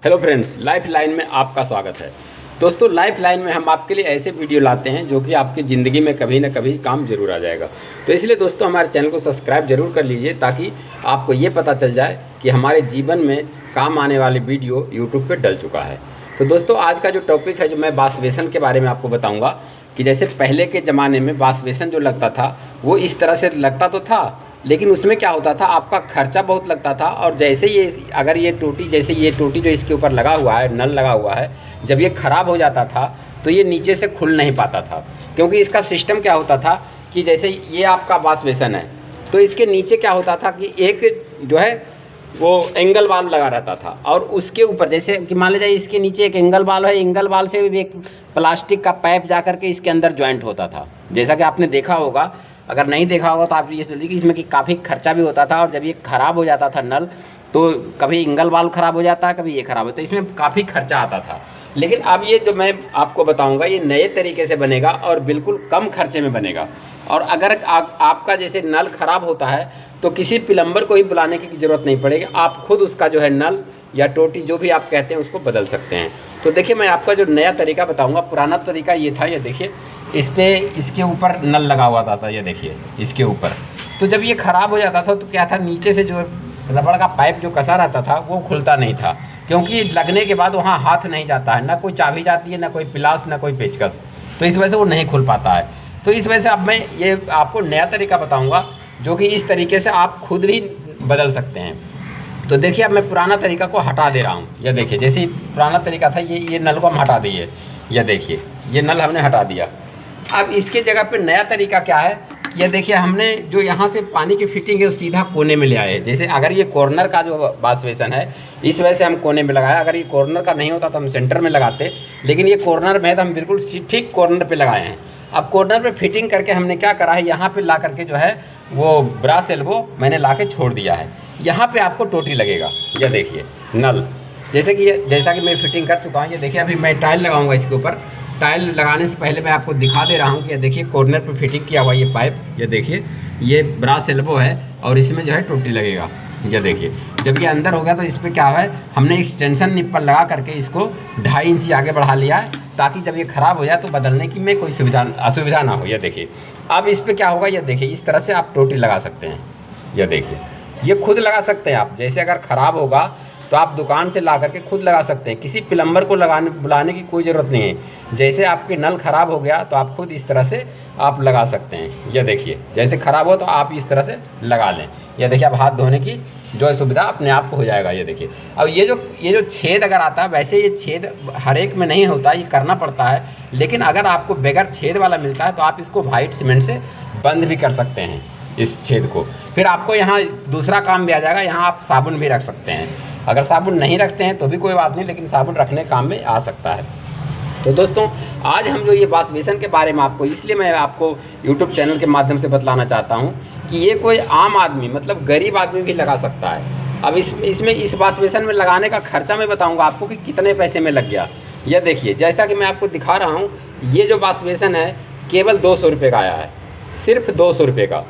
Hello friends, life line में आपका स्वागत है। दोस्तों, लाइफ लाइन में हम आपके लिए ऐसे वीडियो लाते हैं जो कि आपकी ज़िंदगी में कभी ना कभी काम जरूर आ जाएगा। तो इसलिए दोस्तों हमारे चैनल को सब्सक्राइब जरूर कर लीजिए ताकि आपको ये पता चल जाए कि हमारे जीवन में काम आने वाली वीडियो यूट्यूब पर डल चुका है। तो दोस्तों आज का जो टॉपिक है, जो मैं वाश बेसन के बारे में आपको बताऊँगा कि जैसे पहले के ज़माने में वाश बेसन जो लगता था वो इस तरह से लगता तो था, लेकिन उसमें क्या होता था, आपका खर्चा बहुत लगता था। और जैसे ये अगर ये टोटी, जैसे ये टोटी जो इसके ऊपर लगा हुआ है, नल लगा हुआ है, जब ये ख़राब हो जाता था तो ये नीचे से खुल नहीं पाता था। क्योंकि इसका सिस्टम क्या होता था कि जैसे ये आपका वाश बेसन है तो इसके नीचे क्या होता था कि एक जो है वो एंगल वाल लगा रहता था, और उसके ऊपर जैसे कि मान लीजिए इसके नीचे एक एंगल वाल है, एंगल वाल से भी एक प्लास्टिक का पाइप जा करके इसके अंदर ज्वाइंट होता था। जैसा कि आपने देखा होगा, अगर नहीं देखा होगा तो आप ये सोचिए कि इसमें कि काफ़ी खर्चा भी होता था। और जब ये ख़राब हो जाता था नल, तो कभी एंगल वाल ख़राब हो जाता है, कभी ये ख़राब होता है, इसमें काफ़ी खर्चा आता था। लेकिन अब ये जो मैं आपको बताऊंगा ये नए तरीके से बनेगा और बिल्कुल कम खर्चे में बनेगा। और अगर आपका जैसे नल ख़राब होता है तो किसी प्लम्बर को ही बुलाने की ज़रूरत नहीं पड़ेगी, आप खुद उसका जो है नल या टोटी जो भी आप कहते हैं उसको बदल सकते हैं। तो देखिए मैं आपका जो नया तरीका बताऊंगा, पुराना तरीका ये था, ये देखिए इस पे इसके ऊपर नल लगा हुआ था, ये देखिए इसके ऊपर। तो जब ये ख़राब हो जाता था तो क्या था, नीचे से जो रबड़ का पाइप जो कसा रहता था वो खुलता नहीं था, क्योंकि लगने के बाद वहाँ हाथ नहीं जाता है, ना कोई चाबी जाती है, ना कोई पिलास, ना कोई पेचकस, तो इस वजह से वो नहीं खुल पाता है। तो इस वजह से अब मैं ये आपको नया तरीका बताऊँगा जो कि इस तरीके से आप खुद भी बदल सकते हैं। तो देखिए अब मैं पुराना तरीका को हटा दे रहा हूँ। ये देखिए जैसे पुराना तरीका था, ये नल को हम हटा दिए, ये देखिए ये नल हमने हटा दिया। अब इसके जगह पे नया तरीका क्या है, ये देखिए हमने जो यहाँ से पानी की फिटिंग है वो सीधा कोने में ले आए। जैसे अगर ये कॉर्नर का जो वाश बेसन है इस वजह से हम कोने में लगाया, अगर ये कॉर्नर का नहीं होता तो हम सेंटर में लगाते, लेकिन ये कॉर्नर में है तो हम बिल्कुल ठीक कॉर्नर पे लगाए हैं। अब कॉर्नर पे फिटिंग करके हमने क्या करा है, यहाँ पे ला करके जो है वो ब्रास एल्बो मैंने ला के छोड़ दिया है। यहाँ पे आपको टोटी लगेगा, ये देखिए नल, जैसा कि मैं फिटिंग कर चुका हूँ। ये देखिए अभी मैं टाइल लगाऊंगा इसके ऊपर। टाइल लगाने से पहले मैं आपको दिखा दे रहा हूँ कि ये देखिए कॉर्नर पे फिटिंग किया हुआ ये पाइप, ये देखिए ये ब्रास एल्बो है और इसमें जो है टोटी लगेगा। ये देखिए जब ये अंदर हो गया तो इस पर क्या है, हमने एक्सटेंशन निप्पल लगा करके इसको 2.5 इंची आगे बढ़ा लिया है, ताकि जब ये ख़राब हो जाए तो बदलने की में कोई असुविधा ना हो। ये देखिए अब इस पर क्या होगा, ये देखिए इस तरह से आप टोटी लगा सकते हैं। ये देखिए ये खुद लगा सकते हैं आप, जैसे अगर ख़राब होगा तो आप दुकान से ला करके खुद लगा सकते हैं, किसी प्लम्बर को बुलाने की कोई ज़रूरत नहीं है। जैसे आपके नल ख़राब हो गया तो आप खुद इस तरह से आप लगा सकते हैं। ये देखिए जैसे ख़राब हो तो आप इस तरह से लगा लें। ये देखिए अब हाथ धोने की जो सुविधा अपने आप को हो जाएगा। ये देखिए अब ये जो छेद अगर आता है, वैसे ये छेद हर एक में नहीं होता, ये करना पड़ता है, लेकिन अगर आपको बगैर छेद वाला मिलता है तो आप इसको वाइट सीमेंट से बंद भी कर सकते हैं इस छेद को। फिर आपको यहाँ दूसरा काम भी आ जाएगा, यहाँ आप साबुन भी रख सकते हैं। अगर साबुन नहीं रखते हैं तो भी कोई बात नहीं, लेकिन साबुन रखने काम में आ सकता है। तो दोस्तों आज हम जो ये वाश बेसन के बारे में आपको, इसलिए मैं आपको यूट्यूब चैनल के माध्यम से बतलाना चाहता हूँ कि ये कोई आम आदमी, मतलब गरीब आदमी भी लगा सकता है। अब इसमें इस वाश बेसन में लगाने का खर्चा मैं बताऊँगा आपको कि कितने पैसे में लग गया। यह देखिए जैसा कि मैं आपको दिखा रहा हूँ, ये जो वाश बेसन है केवल 200 रुपये का आया है, सिर्फ 200 रुपये का।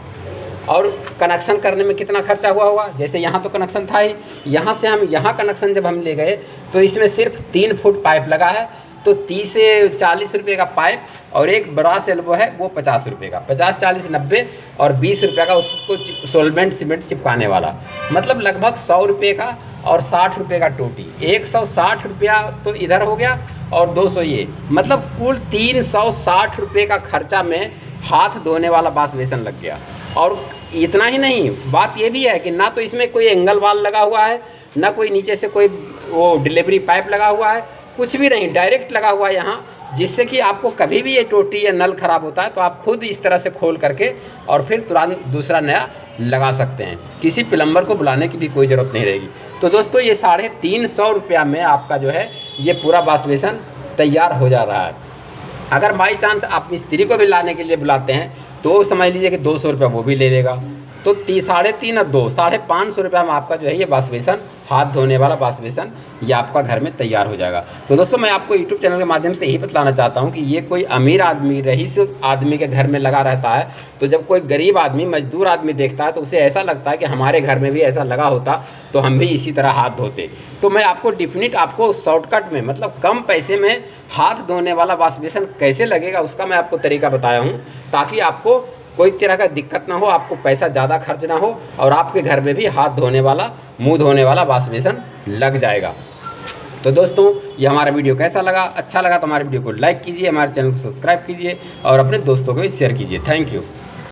और कनेक्शन करने में कितना खर्चा हुआ होगा, जैसे यहाँ तो कनेक्शन था ही, यहाँ से हम यहाँ कनेक्शन जब हम ले गए तो इसमें सिर्फ 3 फुट पाइप लगा है, तो 30 से 40 रुपये का पाइप, और एक ब्रास एल्बो है वो 50 रुपये का, 50, 40, 90 और 20 रुपये का उसको सोलवेंट सीमेंट चिपकाने वाला, मतलब लगभग 100 रुपये का और 60 रुपये का टोटी। 160 रुपया तो इधर हो गया और 200 ये, मतलब कुल 360 रुपये का खर्चा में हाथ धोने वाला वाश बेसन लग गया। और इतना ही नहीं, बात ये भी है कि ना तो इसमें कोई एंगल वाल लगा हुआ है, ना कोई नीचे से कोई वो डिलीवरी पाइप लगा हुआ है, कुछ भी नहीं, डायरेक्ट लगा हुआ है यहाँ, जिससे कि आपको कभी भी ये टोटी या नल ख़राब होता है तो आप खुद इस तरह से खोल करके और फिर तुरंत दूसरा नया लगा सकते हैं। किसी प्लम्बर को बुलाने की भी कोई ज़रूरत नहीं रहेगी। तो दोस्तों ये 350 रुपया में आपका जो है ये पूरा वाश बेसन तैयार हो जा रहा है। अगर बाई चांस आप मिस्त्री को भी लाने के लिए बुलाते हैं तो समझ लीजिए कि 200 रुपया वो भी ले लेगा। तो 3.5 और 2 550 रुपये में आपका जो है ये वाश बेसन, हाथ धोने वाला वाश बेसन ये आपका घर में तैयार हो जाएगा। तो दोस्तों मैं आपको यूट्यूब चैनल के माध्यम से यही बतलाना चाहता हूँ कि ये कोई अमीर आदमी, रईस आदमी के घर में लगा रहता है, तो जब कोई गरीब आदमी, मजदूर आदमी देखता है तो उसे ऐसा लगता है कि हमारे घर में भी ऐसा लगा होता तो हम भी इसी तरह हाथ धोते। तो मैं आपको डेफिनेट आपको शॉर्टकट में, मतलब कम पैसे में हाथ धोने वाला वाश बेसन कैसे लगेगा उसका मैं आपको तरीका बताया हूँ, ताकि आपको कोई तरह का दिक्कत ना हो, आपको पैसा ज़्यादा खर्च ना हो और आपके घर में भी हाथ धोने वाला, मुंह धोने वाला वाश बेसन लग जाएगा। तो दोस्तों ये हमारा वीडियो कैसा लगा? अच्छा लगा तो हमारे वीडियो को लाइक कीजिए, हमारे चैनल को सब्सक्राइब कीजिए और अपने दोस्तों को भी शेयर कीजिए। Thank you.